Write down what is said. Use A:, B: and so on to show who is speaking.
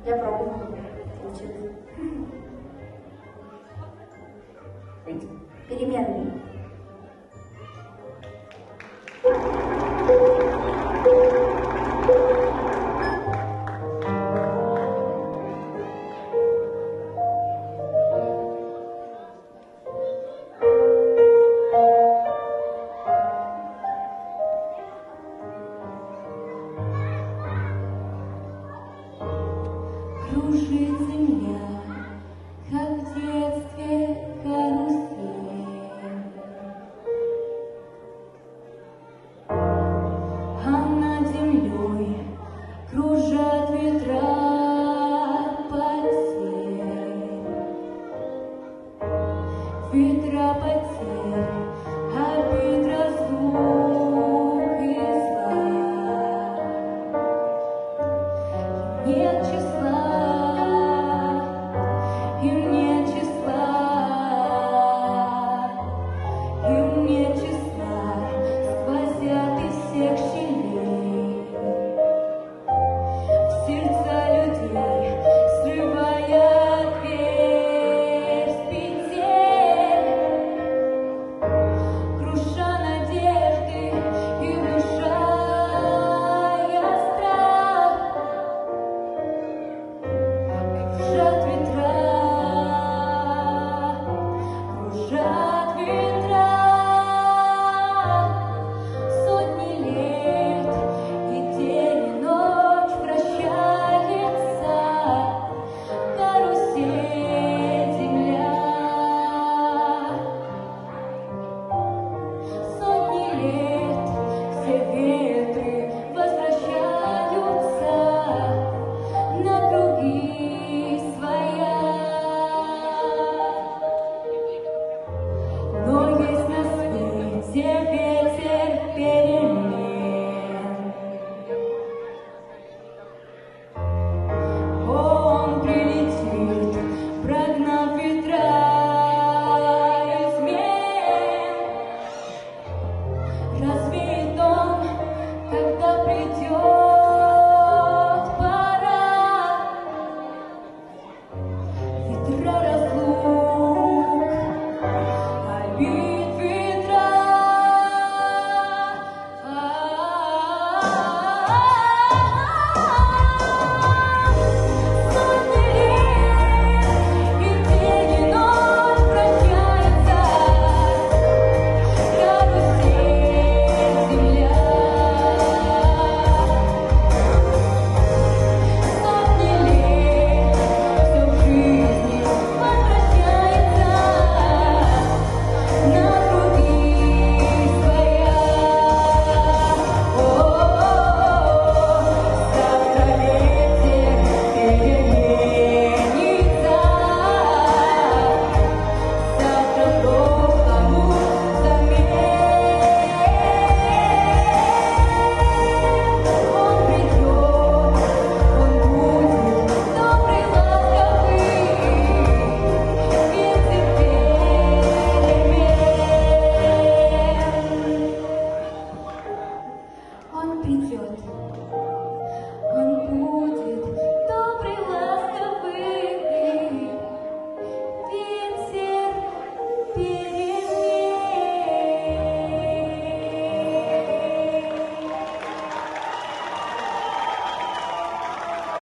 A: Я пробую. Получилось. Переменные.
B: Кружит земля, как в детстве карусель, а над землей кружат ветра потерь, ветра потерь, обид, разлук и зла. Нет числа. Им нет числа, сквозят из всех щелей в сердца людей, срывая дверь с петель, круша надежды и внушая страх, кружат ветра. Кружат ветра сотни лет, и день и ночь вращается карусель земля. Сотни лет все ветры возвращаются на круги своя. Но есть на свете ветер перемен. Он прилетит, прогнав ветра измен, развеет